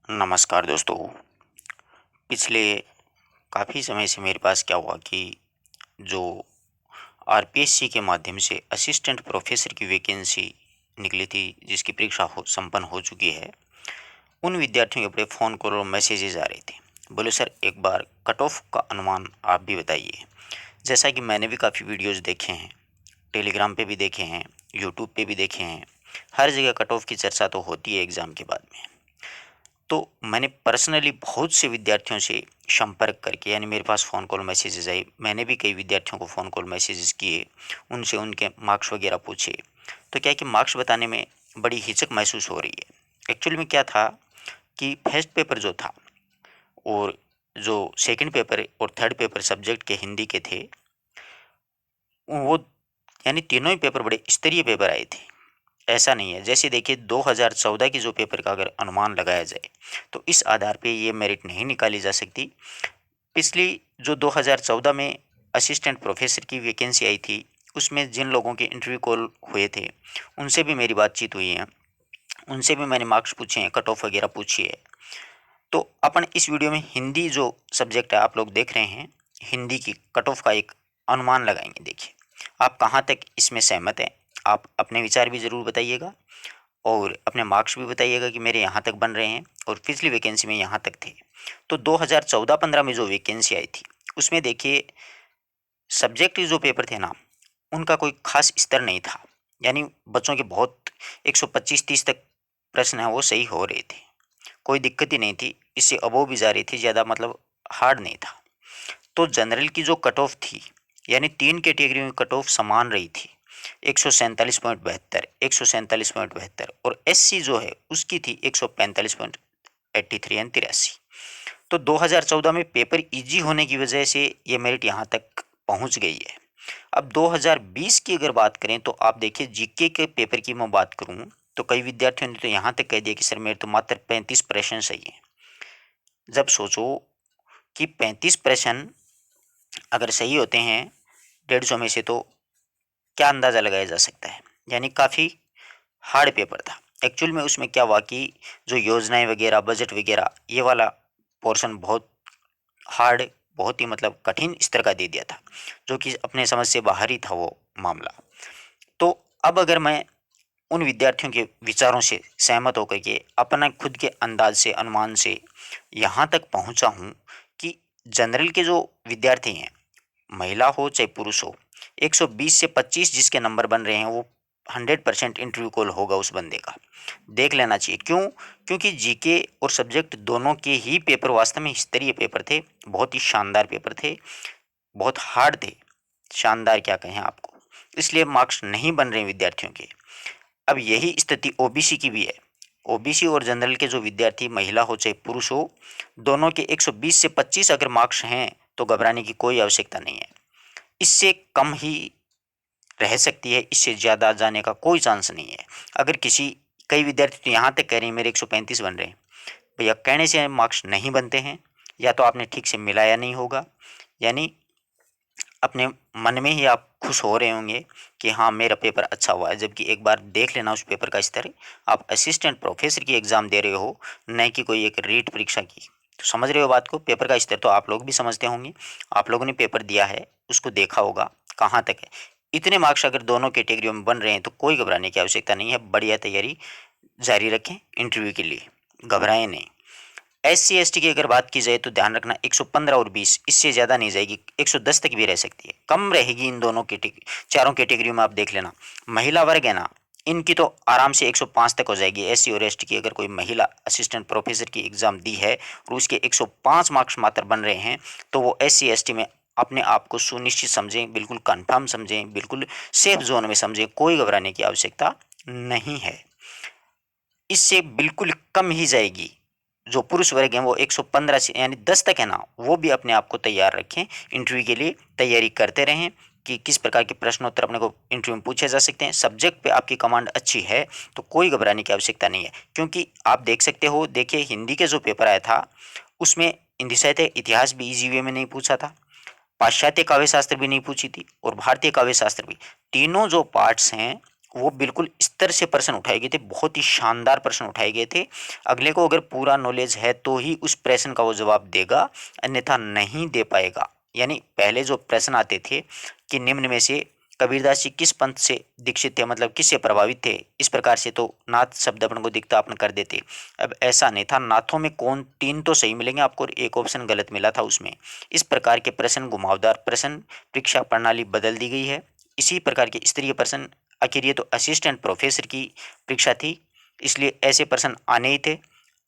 नमस्कार दोस्तों। पिछले काफ़ी समय से मेरे पास क्या हुआ कि जो आरपीएससी के माध्यम से असिस्टेंट प्रोफेसर की वैकेंसी निकली थी, जिसकी परीक्षा संपन्न हो चुकी है, उन विद्यार्थियों के बड़े फ़ोन कॉल और मैसेजेस आ रहे थे। बोले सर, एक बार कट ऑफ का अनुमान आप भी बताइए। जैसा कि मैंने भी काफ़ी वीडियोज़ देखे हैं, टेलीग्राम पे भी देखे हैं, यूट्यूब पे भी देखे हैं, हर जगह कट ऑफ की चर्चा तो होती है एग्ज़ाम के बाद में। तो मैंने पर्सनली बहुत से विद्यार्थियों से संपर्क करके, यानी मेरे पास फ़ोन कॉल मैसेजेस आए, मैंने भी कई विद्यार्थियों को फ़ोन कॉल मैसेजेस किए, उनसे उनके मार्क्स वगैरह पूछे। तो क्या है कि मार्क्स बताने में बड़ी हिचक महसूस हो रही है। एक्चुअली में क्या था कि फर्स्ट पेपर जो था, और जो सेकंड पेपर और थर्ड पेपर सब्जेक्ट के हिंदी के थे, वो यानी तीनों ही पेपर बड़े स्तरीय पेपर आए थे। ऐसा नहीं है, जैसे देखिए 2014 की जो पेपर का अगर अनुमान लगाया जाए, तो इस आधार पे ये मेरिट नहीं निकाली जा सकती। पिछली जो 2014 में असिस्टेंट प्रोफेसर की वैकेंसी आई थी, उसमें जिन लोगों के इंटरव्यू कॉल हुए थे, उनसे भी मेरी बातचीत हुई है, उनसे भी मैंने मार्क्स पूछे हैं, कट ऑफ वगैरह पूछी है। तो अपन इस वीडियो में हिंदी जो सब्जेक्ट है, आप लोग देख रहे हैं, हिंदी की कट ऑफ का एक अनुमान लगाएंगे। देखिए, आप कहाँ तक इसमें सहमत हैं, आप अपने विचार भी ज़रूर बताइएगा और अपने मार्क्स भी बताइएगा कि मेरे यहाँ तक बन रहे हैं और पिछली वैकेंसी में यहाँ तक थे। तो 2014-15 में जो वैकेंसी आई थी, उसमें देखिए सब्जेक्ट के जो पेपर थे ना, उनका कोई खास स्तर नहीं था। यानी बच्चों के बहुत 125-30 तक प्रश्न हैं वो सही हो रहे थे, कोई दिक्कत ही नहीं थी, इससे अबोव भी जा रही थी, ज़्यादा मतलब हार्ड नहीं था। तो जनरल की जो कट ऑफ थी, यानी तीन कैटेगरी में कट ऑफ समान रही थी, 147.72, 147.72, और एससी जो है उसकी थी 145.83 यानी 83। तो 2014 में पेपर इजी होने की वजह से ये मेरिट यहाँ तक पहुँच गई है। अब 2020 की अगर बात करें, तो आप देखिए जीके के पेपर की मैं बात करूँ, तो कई विद्यार्थियों ने तो यहाँ तक कह दिया कि सर, मेरे तो मात्र 35 प्रश्न सही है। जब सोचो कि 35 प्रश्न अगर सही होते हैं 150 में से, तो क्या अंदाज़ा लगाया जा सकता है। यानी काफ़ी हार्ड पेपर था। एक्चुअल में उसमें क्या हुआ कि जो योजनाएं वगैरह, बजट वगैरह, ये वाला पोर्शन बहुत हार्ड, बहुत ही मतलब कठिन स्तर का दे दिया था, जो कि अपने समझ से बाहर ही था वो मामला। तो अब अगर मैं उन विद्यार्थियों के विचारों से सहमत होकर के अपना खुद के अंदाज से, अनुमान से यहाँ तक पहुँचा हूँ कि जनरल के जो विद्यार्थी हैं, महिला हो चाहे पुरुष हो, 120 से 25 जिसके नंबर बन रहे हैं, वो 100% इंटरव्यू कॉल होगा उस बंदे का। देख लेना चाहिए। क्यों? क्योंकि जीके और सब्जेक्ट दोनों के ही पेपर वास्तव में स्तरीय पेपर थे, बहुत ही शानदार पेपर थे, बहुत हार्ड थे। शानदार क्या कहें आपको, इसलिए मार्क्स नहीं बन रहे विद्यार्थियों के। अब यही स्थिति ओबीसी की भी है। ओबीसी और जनरल के जो विद्यार्थी, महिला हो चाहे पुरुष हो, दोनों के 120 से 25 अगर मार्क्स हैं, तो घबराने की कोई आवश्यकता नहीं है। इससे कम ही रह सकती है, इससे ज़्यादा जाने का कोई चांस नहीं है। अगर किसी, कई विद्यार्थी तो यहाँ तक कह रहे हैं मेरे 135 बन रहे हैं। भैया, कहने से मार्क्स नहीं बनते हैं, या तो आपने ठीक से मिलाया नहीं होगा, यानी अपने मन में ही आप खुश हो रहे होंगे कि हाँ, मेरा पेपर अच्छा हुआ है, जबकि एक बार देख लेना उस पेपर का स्तर। आप असिस्टेंट प्रोफेसर की एग्ज़ाम दे रहे हो, न कि कोई एक रीट परीक्षा की। तो समझ रहे हो बात को, पेपर का स्तर तो आप लोग भी समझते होंगे, आप लोगों ने पेपर दिया है, उसको देखा होगा कहाँ तक है। इतने मार्क्स अगर दोनों कैटेगरियों में बन रहे हैं, तो कोई घबराने की आवश्यकता नहीं है। बढ़िया तैयारी जारी रखें इंटरव्यू के लिए, घबराएं नहीं। एससी एसटी की अगर बात की जाए, तो ध्यान रखना 115 और 20, इससे ज़्यादा नहीं जाएगी, 110 तक भी रह सकती है, कम रहेगी इन दोनों कैटेगरी, चारों कैटेगरी में। आप देख लेना, महिला वर्ग है ना, इनकी तो आराम से 105 तक हो जाएगी। एससी और एसटी की अगर कोई महिला असिस्टेंट प्रोफेसर की एग्ज़ाम दी है और उसके 105 मार्क्स मात्र बन रहे हैं, तो वो एससी एसटी में अपने आप को सुनिश्चित समझें, बिल्कुल कन्फर्म समझें, बिल्कुल सेफ जोन में समझें, कोई घबराने की आवश्यकता नहीं है। इससे बिल्कुल कम ही जाएगी। जो पुरुष वर्ग हैं वो 115 से यानी 10 तक है ना, वो भी अपने आप को तैयार रखें, इंटरव्यू के लिए तैयारी करते रहें कि किस प्रकार के प्रश्नोत्तर अपने को इंटरव्यू में पूछे जा सकते हैं। सब्जेक्ट पे आपकी कमांड अच्छी है, तो कोई घबराने की आवश्यकता नहीं है। क्योंकि आप देख सकते हो, देखिए हिंदी के जो पेपर आया था, उसमें हिंदी साहित्य इतिहास भी इजी वे में नहीं पूछा था, पाश्चात्य काव्य शास्त्र भी नहीं पूछी थी, और भारतीय काव्य शास्त्र भी। तीनों जो पार्ट्स हैं वो बिल्कुल स्तर से प्रश्न उठाए गए थे, बहुत ही शानदार प्रश्न उठाए गए थे। अगले को अगर पूरा नॉलेज है तो ही उस प्रश्न का वो जवाब देगा, अन्यथा नहीं दे पाएगा। यानी पहले जो प्रश्न आते थे कि निम्न में से कबीरदास जी किस पंथ से दीक्षित थे, मतलब किससे प्रभावित थे, इस प्रकार से तो नाथ शब्द अपन को दिखता अपन कर देते। अब ऐसा नहीं था, नाथों में कौन, तीन तो सही मिलेंगे आपको और एक ऑप्शन गलत मिला था उसमें। इस प्रकार के प्रश्न, घुमावदार प्रश्न, परीक्षा प्रणाली बदल दी गई है। इसी प्रकार के स्तरीय प्रश्न, आखिर ये तो असिस्टेंट प्रोफेसर की परीक्षा थी, इसलिए ऐसे प्रश्न आने ही थे।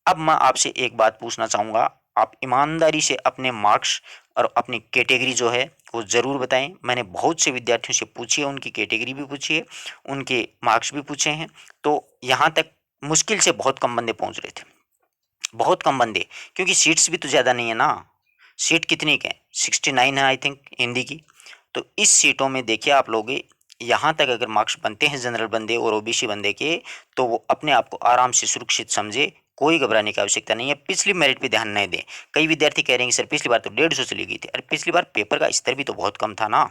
अब मैं आपसे एक बात पूछना चाहूँगा, आप ईमानदारी से अपने मार्क्स और अपनी कैटेगरी जो है वो ज़रूर बताएं। मैंने बहुत से विद्यार्थियों से पूछी है, उनकी कैटेगरी भी पूछी है, उनके मार्क्स भी पूछे हैं। तो यहाँ तक मुश्किल से बहुत कम बंदे पहुँच रहे थे, बहुत कम बंदे, क्योंकि सीट्स भी तो ज़्यादा नहीं है ना। सीट कितनी के हैं, 69 है आई थिंक हिंदी की। तो इस सीटों में देखिए आप लोग, यहाँ तक अगर मार्क्स बनते हैं जनरल बंदे और ओबीसी बंदे के, तो वो अपने आप को आराम से सुरक्षित समझे, कोई घबराने की आवश्यकता नहीं है। पिछली मेरिट पे ध्यान नहीं दें। कई विद्यार्थी कह रहे हैं कि सर पिछली बार तो 150 चली गई थी। अरे पिछली बार पेपर का स्तर भी तो बहुत कम था ना,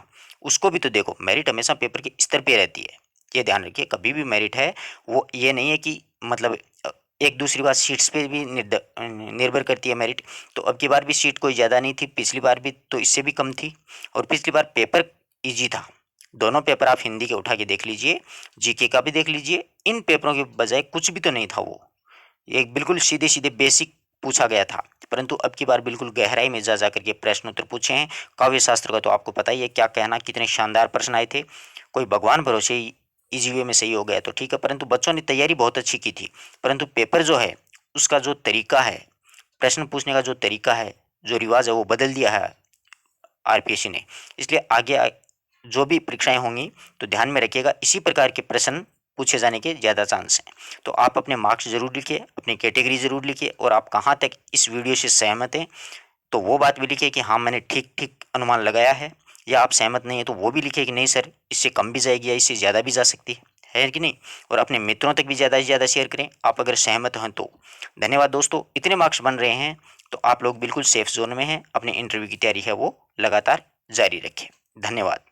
उसको भी तो देखो। मेरिट हमेशा पेपर के स्तर पे रहती है, ये ध्यान रखिए। कभी भी मेरिट है वो ये नहीं है कि मतलब एक दूसरी बात सीट्स पे भी निर्भर करती है मेरिट। तो अब की बार भी सीट कोई ज़्यादा नहीं थी, पिछली बार भी तो इससे भी कम थी, और पिछली बार पेपर इजी था। दोनों पेपर आप हिंदी के उठा के देख लीजिए, जीके का भी देख लीजिए, इन पेपरों के बजाय कुछ भी तो नहीं था वो, एक बिल्कुल सीधे सीधे बेसिक पूछा गया था। परंतु अब की बार बिल्कुल गहराई में जा करके प्रश्न उत्तर पूछे हैं। काव्य शास्त्र का तो आपको पता ही है, क्या कहना, कितने शानदार प्रश्न आए थे। कोई भगवान भरोसे ही इजी वे में सही हो गया तो ठीक है, परंतु बच्चों ने तैयारी बहुत अच्छी की थी। परंतु पेपर जो है उसका जो तरीका है, प्रश्न पूछने का जो तरीका है, जो रिवाज है, वो बदल दिया है आरपीएससी ने। इसलिए आगे जो भी परीक्षाएं होंगी तो ध्यान में रखिएगा, इसी प्रकार के प्रश्न पूछे जाने के ज़्यादा चांस हैं। तो आप अपने मार्क्स जरूर लिखिए, अपनी कैटेगरी जरूर लिखिए, और आप कहाँ तक इस वीडियो से सहमत हैं तो वो बात भी लिखिए कि हाँ मैंने ठीक ठीक अनुमान लगाया है, या आप सहमत नहीं है तो वो भी लिखिए कि नहीं सर इससे कम भी जाएगी या इससे ज़्यादा भी जा सकती है कि नहीं। और अपने मित्रों तक भी ज़्यादा से ज़्यादा शेयर करें आप अगर सहमत हैं तो। धन्यवाद दोस्तों, इतने मार्क्स बन रहे हैं तो आप लोग बिल्कुल सेफ जोन में हैं। अपने इंटरव्यू की तैयारी है वो लगातार जारी रखें। धन्यवाद।